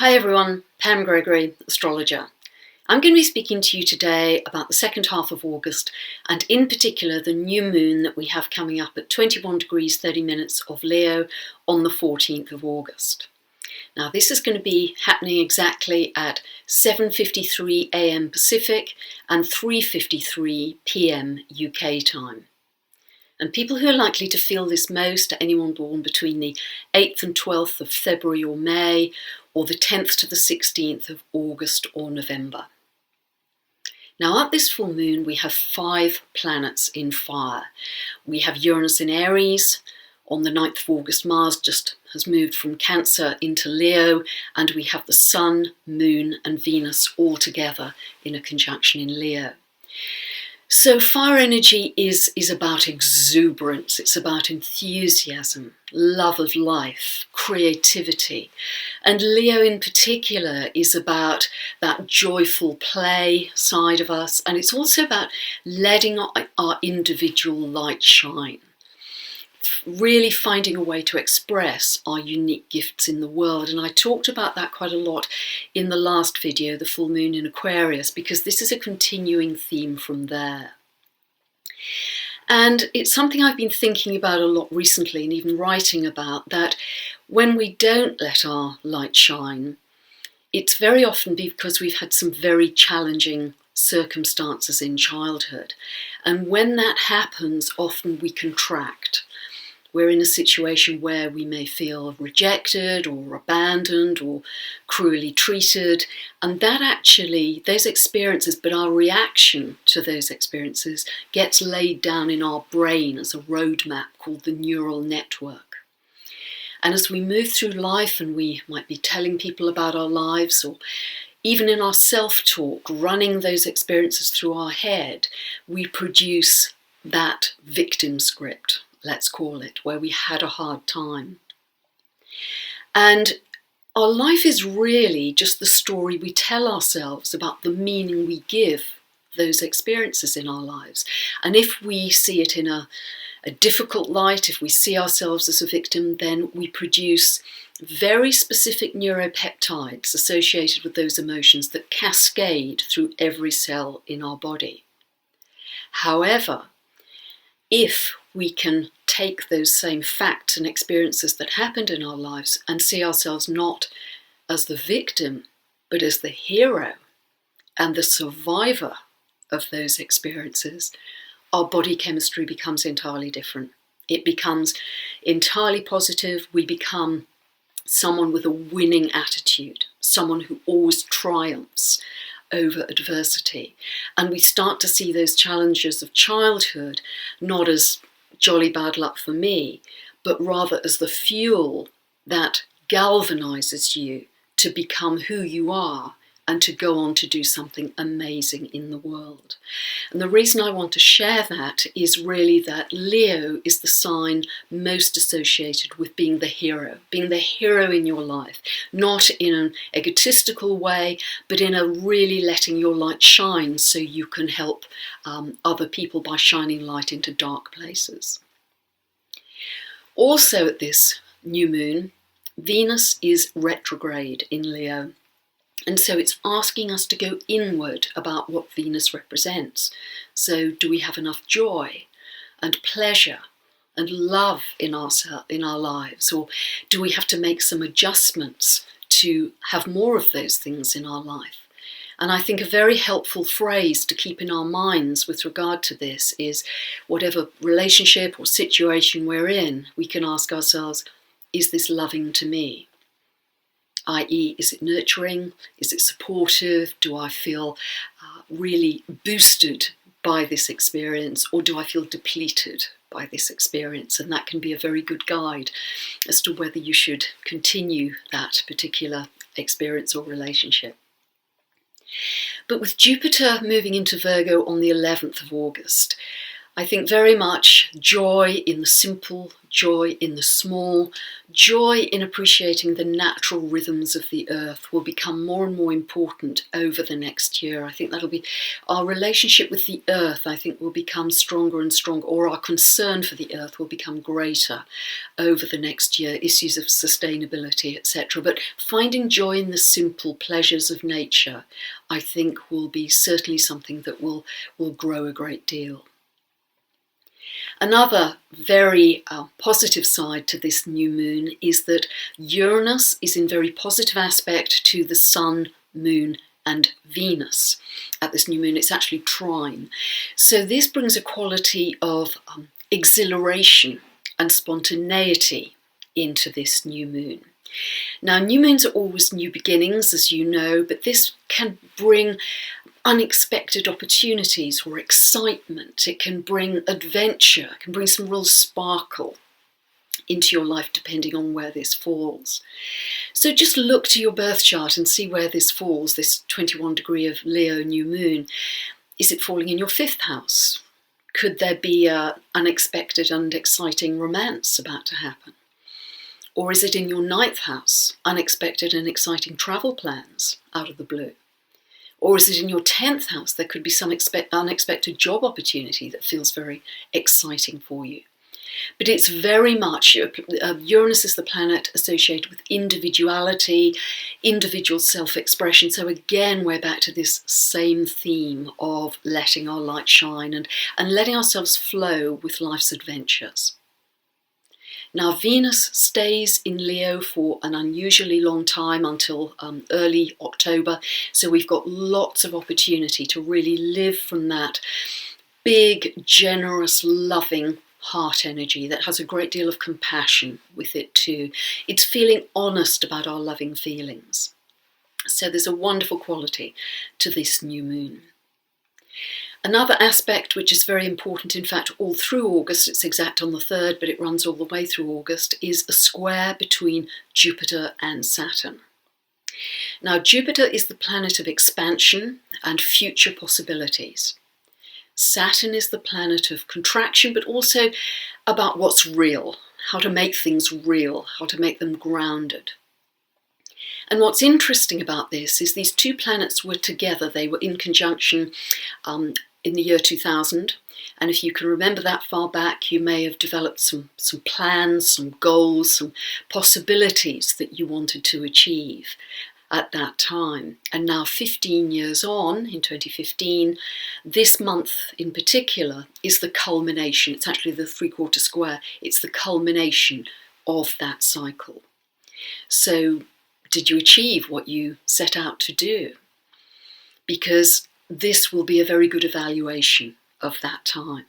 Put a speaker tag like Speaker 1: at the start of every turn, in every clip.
Speaker 1: Hi everyone, Pam Gregory, astrologer. I'm going to be speaking to you today about the second half of August and in particular the new moon that we have coming up at 21 degrees 30 minutes of Leo on the 14th of August. Now this is going to be happening exactly at 7:53 a.m. Pacific and 3:53 p.m. UK time. And people who are likely to feel this most are anyone born between the 8th and 12th of February or May, or the 10th to the 16th of August or November. Now at this full moon we have 5 planets in fire. We have Uranus in Aries. On the 9th of August Mars just has moved from Cancer into Leo, and we have the Sun, Moon and Venus all together in a conjunction in Leo. So fire energy is about exuberance, it's about enthusiasm, love of life, creativity. And Leo in particular is about that joyful play side of us, and it's also about letting our individual light shine. Really finding a way to express our unique gifts in the world. And I talked about that quite a lot in the last video, the full moon in Aquarius, because this is a continuing theme from there. And it's something I've been thinking about a lot recently and even writing about, that when we don't let our light shine, it's very often because we've had some very challenging circumstances in childhood. And when that happens, often we contract. We're in a situation where we may feel rejected or abandoned or cruelly treated, and that actually, those experiences, but our reaction to those experiences gets laid down in our brain as a roadmap called the neural network. And as we move through life and we might be telling people about our lives, or even in our self-talk, running those experiences through our head, we produce that victim script, let's call it, where we had a hard time. And our life is really just the story we tell ourselves about the meaning we give those experiences in our lives. And if we see it in a difficult light, if we see ourselves as a victim, then we produce very specific neuropeptides associated with those emotions that cascade through every cell in our body. However, if we can take those same facts and experiences that happened in our lives and see ourselves not as the victim, but as the hero and the survivor of those experiences, our body chemistry becomes entirely different. It becomes entirely positive. We become someone with a winning attitude, someone who always triumphs over adversity. And we start to see those challenges of childhood not as jolly bad luck for me, but rather as the fuel that galvanizes you to become who you are and to go on to do something amazing in the world. And the reason I want to share that is really that Leo is the sign most associated with being the hero in your life, not in an egotistical way, but in a really letting your light shine so you can help other people by shining light into dark places. Also at this new moon, Venus is retrograde in Leo. And so it's asking us to go inward about what Venus represents. So do we have enough joy and pleasure and love in our lives? Or do we have to make some adjustments to have more of those things in our life? And I think a very helpful phrase to keep in our minds with regard to this is, whatever relationship or situation we're in, we can ask ourselves, is this loving to me? I.e., is it nurturing? Is it supportive? Do I feel really boosted by this experience, or do I feel depleted by this experience? And that can be a very good guide as to whether you should continue that particular experience or relationship. But with Jupiter moving into Virgo on the 11th of August, I think very much joy in the simple, joy in the small, joy in appreciating the natural rhythms of the earth will become more and more important over the next year. I think that'll be our relationship with the earth, I think, will become stronger and stronger, or our concern for the earth will become greater over the next year, issues of sustainability, etc. But finding joy in the simple pleasures of nature, I think, will be certainly something that will grow a great deal. Another very positive side to this new moon is that Uranus is in very positive aspect to the Sun, Moon and Venus. At this new moon, it's actually trine. So this brings a quality of exhilaration and spontaneity into this new moon. Now, new moons are always new beginnings, as you know, but this can bring unexpected opportunities or excitement. It can bring adventure, it can bring some real sparkle into your life depending on where this falls. So just look to your birth chart and see where this falls, this 21 degree of Leo new moon. Is it falling in your 5th house? Could there be an unexpected and exciting romance about to happen? Or is it in your 9th house, unexpected and exciting travel plans out of the blue? Or is it in your 10th house? There could be some unexpected job opportunity that feels very exciting for you. But it's very much, Uranus is the planet associated with individuality, individual self-expression. So again, we're back to this same theme of letting our light shine and letting ourselves flow with life's adventures. Now, Venus stays in Leo for an unusually long time, until early October, so we've got lots of opportunity to really live from that big, generous, loving heart energy that has a great deal of compassion with it too. It's feeling honest about our loving feelings. So there's a wonderful quality to this new moon. Another aspect which is very important, in fact, all through August, it's exact on the 3rd, but it runs all the way through August, is a square between Jupiter and Saturn. Now, Jupiter is the planet of expansion and future possibilities. Saturn is the planet of contraction, but also about what's real, how to make things real, how to make them grounded. And what's interesting about this is these two planets were together, they were in conjunction in the year 2000, and if you can remember that far back, you may have developed some plans, some goals, some possibilities that you wanted to achieve at that time. And now 15 years on, in 2015, this month in particular is the culmination. It's actually the 3/4 square. It's the culmination of that cycle. So did you achieve what you set out to do? Because this will be a very good evaluation of that time.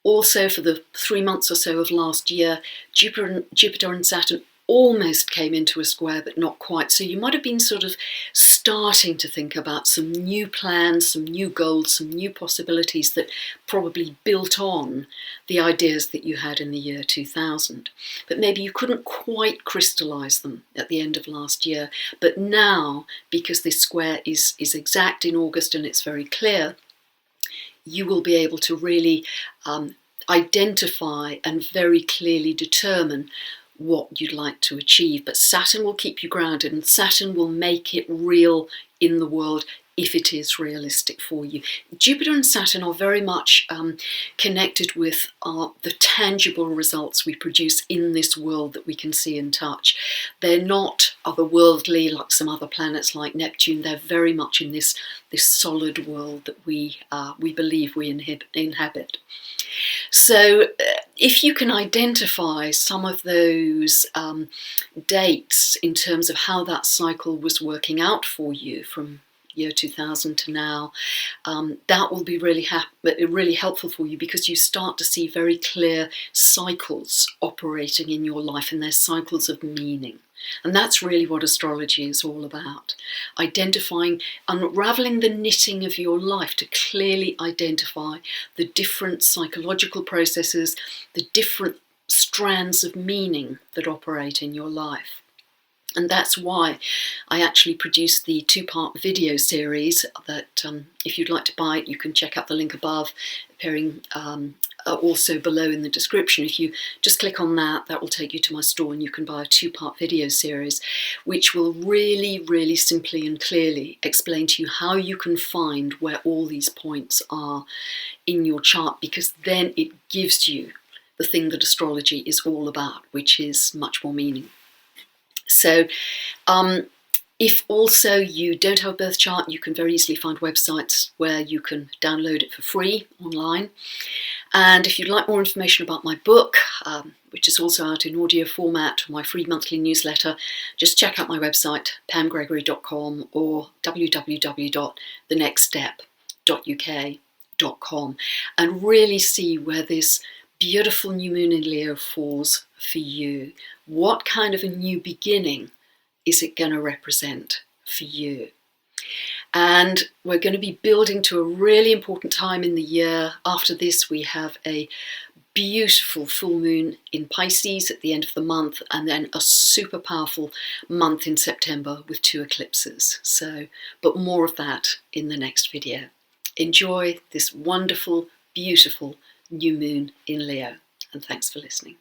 Speaker 1: Also, for the 3 months or so of last year, Jupiter and Saturn almost came into a square, but not quite. So you might have been sort of starting to think about some new plans, some new goals, some new possibilities that probably built on the ideas that you had in the year 2000. But maybe you couldn't quite crystallize them at the end of last year. But now, because this square is exact in August and it's very clear, you will be able to really identify and very clearly determine what you'd like to achieve. But Saturn will keep you grounded, and Saturn will make it real in the world if it is realistic for you. Jupiter and Saturn are very much connected with the tangible results we produce in this world that we can see and touch. They're not otherworldly like some other planets like Neptune. They're very much in this solid world that we believe we inhabit. So if you can identify some of those dates in terms of how that cycle was working out for you from year 2000 to now, that will be really helpful for you, because you start to see very clear cycles operating in your life, and they're cycles of meaning. And that's really what astrology is all about. Identifying, unraveling the knitting of your life to clearly identify the different psychological processes, the different strands of meaning that operate in your life. And that's why I actually produced the 2-part video series that if you'd like to buy it, you can check out the link above, appearing are also below in the description. If you just click on that, that will take you to my store and you can buy a 2-part video series which will really, really simply and clearly explain to you how you can find where all these points are in your chart, because then it gives you the thing that astrology is all about, which is much more meaning. So if also you don't have a birth chart, you can very easily find websites where you can download it for free online. And if you'd like more information about my book, which is also out in audio format, my free monthly newsletter, just check out my website, pamgregory.com, or www.thenextstep.uk.com, and really see where this beautiful new moon in Leo falls for you. What kind of a new beginning is it going to represent for you? And we're going to be building to a really important time in the year. After this, we have a beautiful full moon in Pisces at the end of the month, and then a super powerful month in September with 2 eclipses. But more of that in the next video. Enjoy this wonderful, beautiful new moon in Leo, and thanks for listening.